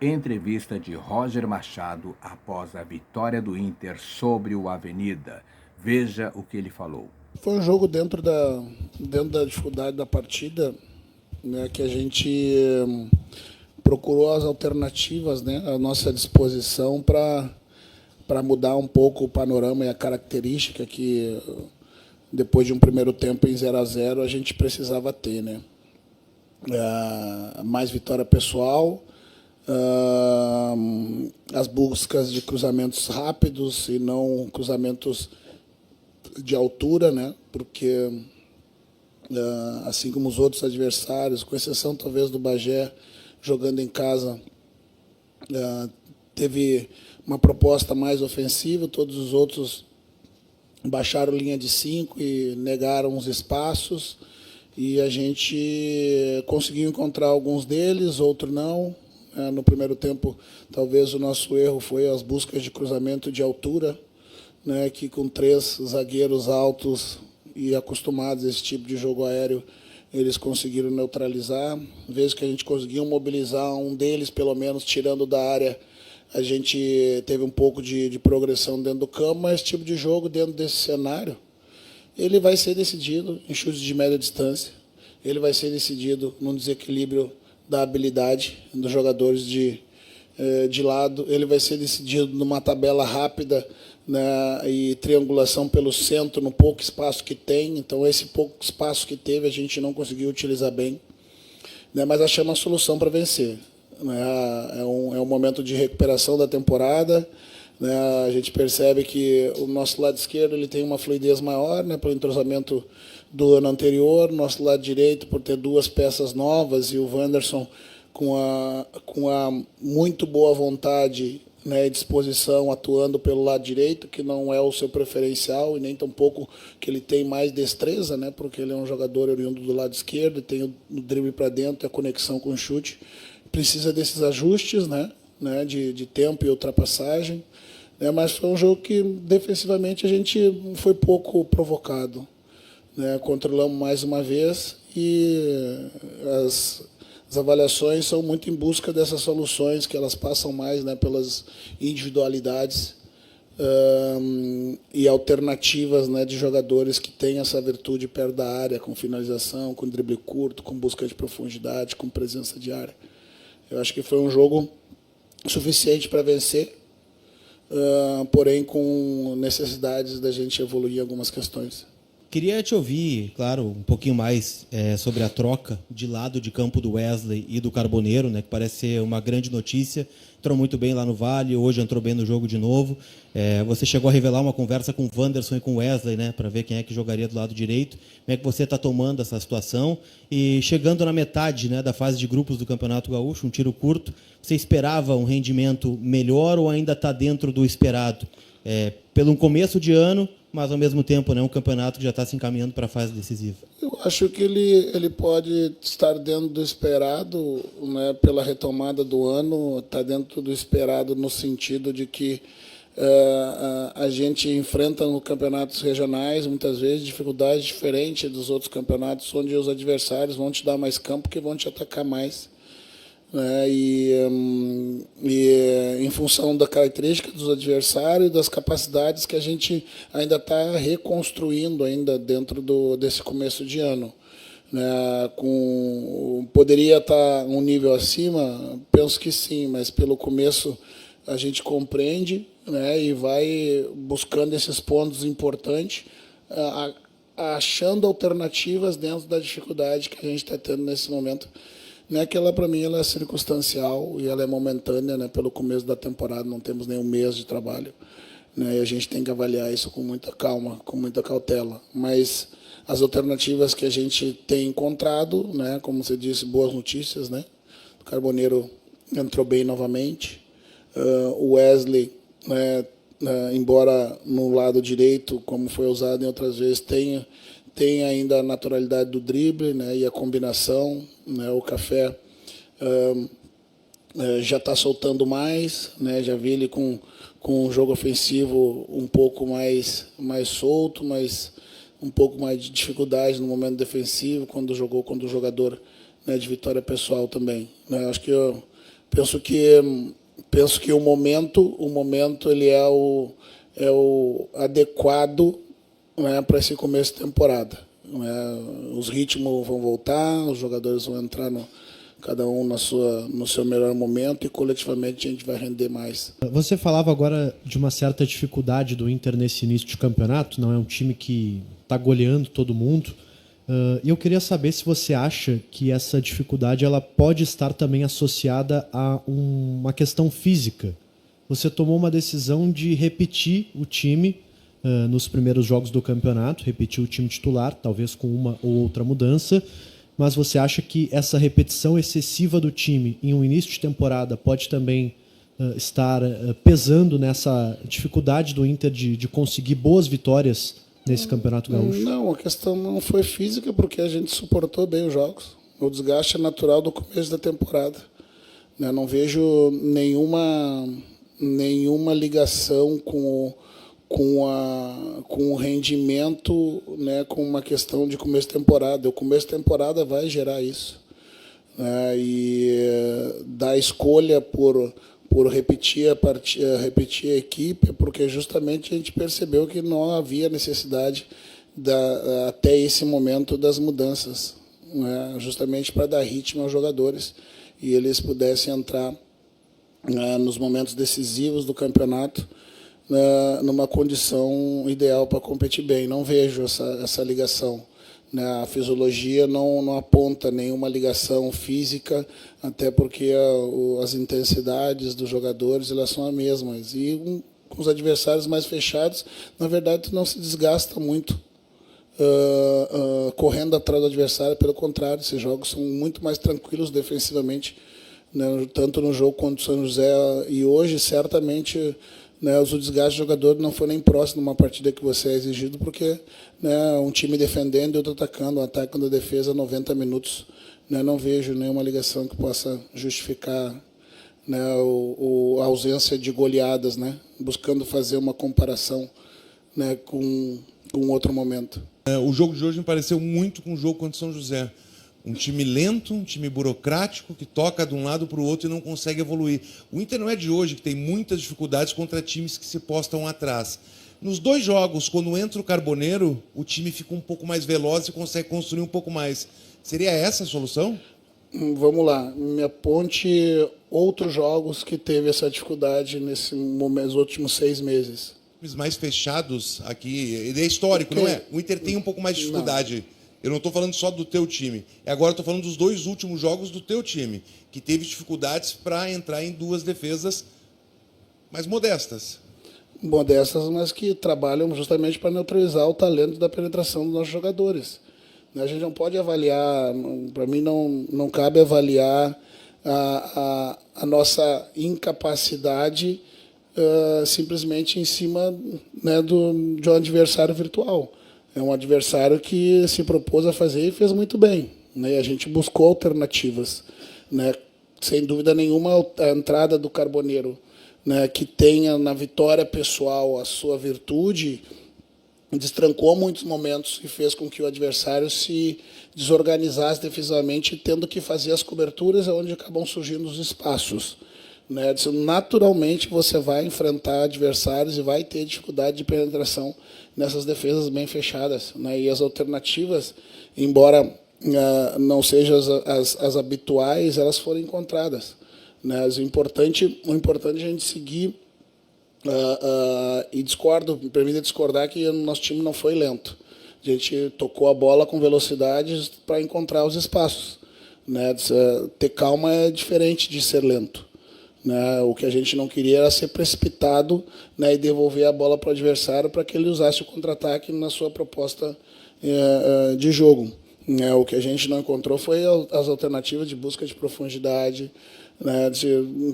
Entrevista de Roger Machado após a vitória do Inter sobre o Avenida. Veja o que ele falou. Foi um jogo dentro da dificuldade da partida, né, que a gente procurou as alternativas, né, à nossa disposição para mudar um pouco o panorama e a característica que, depois de um primeiro tempo em 0-0, a gente precisava ter. Né? Mais vitória pessoal, as buscas de cruzamentos rápidos e não cruzamentos de altura, né? Porque, assim como os outros adversários, com exceção talvez do Bagé, jogando em casa, teve uma proposta mais ofensiva, todos os outros baixaram linha de 5 e negaram os espaços, e a gente conseguiu encontrar alguns deles, outros não. No primeiro tempo, talvez o nosso erro foi as buscas de cruzamento de altura, né, que com 3 zagueiros altos e acostumados a esse tipo de jogo aéreo, eles conseguiram neutralizar. Vezes que a gente conseguiu mobilizar um deles, pelo menos, tirando da área, a gente teve um pouco de progressão dentro do campo, mas esse tipo de jogo, dentro desse cenário, ele vai ser decidido em chutes de média distância, ele vai ser decidido num desequilíbrio da habilidade dos jogadores de lado, ele vai ser decidido numa tabela rápida, né, e triangulação pelo centro, no pouco espaço que tem. Então, esse pouco espaço que teve, a gente não conseguiu utilizar bem, né, mas achamos a solução para vencer. Né, é um momento de recuperação da temporada. Né, a gente percebe que o nosso lado esquerdo ele tem uma fluidez maior, né, pelo entrosamento do ano anterior, nosso lado direito por ter 2 peças novas, e o Wanderson com a muito boa vontade, né, e disposição, atuando pelo lado direito, que não é o seu preferencial, e nem tampouco que ele tem mais destreza, né, porque ele é um jogador oriundo do lado esquerdo, tem o drible para dentro, a conexão com o chute. Precisa desses ajustes, né, de tempo e ultrapassagem. Né, mas foi um jogo que, defensivamente, a gente foi pouco provocado. Né, controlamos mais uma vez, e as avaliações são muito em busca dessas soluções, que elas passam mais, né, pelas individualidades e alternativas, né, de jogadores que têm essa virtude perto da área, com finalização, com drible curto, com busca de profundidade, com presença de área. Eu acho que foi um jogo suficiente para vencer, porém com necessidades da gente evoluir em algumas questões. Queria te ouvir, claro, um pouquinho mais sobre a troca de lado de campo do Wesley e do Carboneiro, né, que parece ser uma grande notícia. Entrou muito bem lá no Vale, hoje entrou bem no jogo de novo. Você chegou a revelar uma conversa com o Wanderson e com o Wesley, né, para ver quem é que jogaria do lado direito. Como é que você está tomando essa situação? E chegando na metade, né, da fase de grupos do Campeonato Gaúcho, um tiro curto, você esperava um rendimento melhor ou ainda está dentro do esperado? Pelo começo de ano, mas, ao mesmo tempo, né, um campeonato que já está se encaminhando para a fase decisiva. Eu acho que ele pode estar dentro do esperado, né, pela retomada do ano, está dentro do esperado no sentido de que a gente enfrenta nos campeonatos regionais, muitas vezes, dificuldades diferentes dos outros campeonatos, onde os adversários vão te dar mais campo, que vão te atacar mais. Né, em função da característica dos adversários, das capacidades que a gente ainda está reconstruindo ainda dentro desse começo de ano. Né, poderia estar um nível acima? Penso que sim, mas pelo começo a gente compreende, né, e vai buscando esses pontos importantes, achando alternativas dentro da dificuldade que a gente está tendo nesse momento. Né, que ela, para mim, ela é circunstancial e ela é momentânea, né, pelo começo da temporada, não temos nenhum mês de trabalho, né, e a gente tem que avaliar isso com muita calma, com muita cautela. Mas as alternativas que a gente tem encontrado, né, como você disse, boas notícias, né, o Carboneiro entrou bem novamente, o Wesley, né, embora no lado direito, como foi usado em outras vezes, tem ainda a naturalidade do drible, né, e a combinação, né, o Café já está soltando mais, né, já vi ele com um jogo ofensivo um pouco mais solto, mas um pouco mais de dificuldade no momento defensivo, quando jogou, quando o jogador, né, de vitória pessoal também. Né, acho que Penso que o momento ele é o adequado, né, para esse começo de temporada. Os ritmos vão voltar, os jogadores vão entrar cada um no seu melhor momento e coletivamente a gente vai render mais. Você falava agora de uma certa dificuldade do Inter nesse início de campeonato, não é um time que está goleando todo mundo. E eu queria saber se você acha que essa dificuldade ela pode estar também associada a uma questão física. Você tomou uma decisão de repetir o time nos primeiros jogos do campeonato, repetir o time titular, talvez com uma ou outra mudança, mas você acha que essa repetição excessiva do time em um início de temporada pode também estar pesando nessa dificuldade do Inter de conseguir boas vitórias nesse Campeonato Gaúcho? Não, a questão não foi física, porque a gente suportou bem os jogos. O desgaste é natural do começo da temporada. Não vejo nenhuma ligação com o rendimento, né, com uma questão de começo de temporada. O começo de temporada vai gerar isso. E da escolha por repetir a equipe, porque justamente a gente percebeu que não havia necessidade até esse momento das mudanças, né, justamente para dar ritmo aos jogadores e eles pudessem entrar nos momentos decisivos do campeonato numa condição ideal para competir bem. Não vejo essa ligação. A fisiologia não aponta nenhuma ligação física, até porque as intensidades dos jogadores elas são as mesmas. E com os adversários mais fechados, na verdade, tu não se desgasta muito correndo atrás do adversário. Pelo contrário, esses jogos são muito mais tranquilos defensivamente, né, tanto no jogo contra o São José. E hoje, certamente, né, o desgaste do jogador não foi nem próximo de uma partida que você é exigido, porque, né, um time defendendo e outro atacando, um ataque da defesa 90 minutos. Né, não vejo nenhuma ligação que possa justificar, né, a ausência de goleadas, né, buscando fazer uma comparação, né, com outro momento. O jogo de hoje me pareceu muito com o jogo contra o São José. Um time lento, um time burocrático, que toca de um lado para o outro e não consegue evoluir. O Inter não é de hoje, que tem muitas dificuldades contra times que se postam atrás. Nos dois jogos, quando entra o Carboneiro, o time fica um pouco mais veloz e consegue construir um pouco mais. Seria essa a solução? Vamos lá. Me aponte outros jogos que teve essa dificuldade nos últimos 6 meses. Os mais fechados aqui, ele é histórico, não é? O Inter tem um pouco mais de dificuldade. Não. Eu não estou falando só do teu time. Agora estou falando dos 2 últimos jogos do teu time, que teve dificuldades para entrar em 2 defesas mais modestas. Modestas, mas que trabalham justamente para neutralizar o talento da penetração dos nossos jogadores. A gente não pode avaliar, para mim não cabe avaliar a nossa incapacidade simplesmente em cima, né, de um adversário virtual. É um adversário que se propôs a fazer e fez muito bem, né? A gente buscou alternativas, né? Sem dúvida nenhuma, a entrada do Carboneiro, né, que tenha na vitória pessoal a sua virtude, destrancou muitos momentos e fez com que o adversário se desorganizasse defensivamente, tendo que fazer as coberturas onde acabam surgindo os espaços. Né? Naturalmente, você vai enfrentar adversários e vai ter dificuldade de penetração nessas defesas bem fechadas. Né? E as alternativas, embora não sejam as habituais, elas foram encontradas. Né? O importante é a gente seguir, e me permita discordar que o nosso time não foi lento. A gente tocou a bola com velocidade para encontrar os espaços. Né? Ter calma é diferente de ser lento. Né? O que a gente não queria era ser precipitado, né, e devolver a bola para o adversário para que ele usasse o contra-ataque na sua proposta de jogo. Né? O que a gente não encontrou foi as alternativas de busca de profundidade. Né?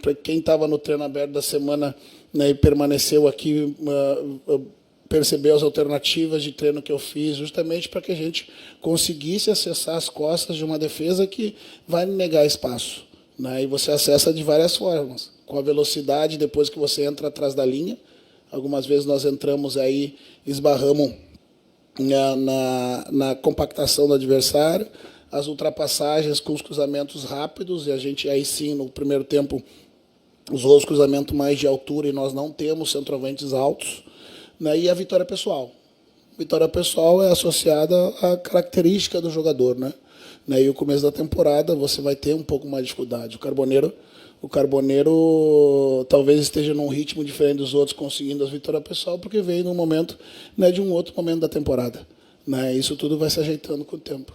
Para quem estava no treino aberto da semana, né, e permaneceu aqui, percebeu as alternativas de treino que eu fiz, justamente para que a gente conseguisse acessar as costas de uma defesa que vai negar espaço. Né, e você acessa de várias formas, com a velocidade depois que você entra atrás da linha. Algumas vezes nós entramos aí, esbarramos na compactação do adversário. as ultrapassagens com os cruzamentos rápidos, e a gente aí sim, no primeiro tempo, usou os cruzamentos mais de altura e nós não temos centroavantes altos, né? E a vitória pessoal. Vitória pessoal é associada à característica do jogador, né? E o começo da temporada você vai ter um pouco mais de dificuldade. O Carboneiro talvez esteja num ritmo diferente dos outros, conseguindo as vitórias pessoal, porque veio num momento, né, de um outro momento da temporada. Né? Isso tudo vai se ajeitando com o tempo.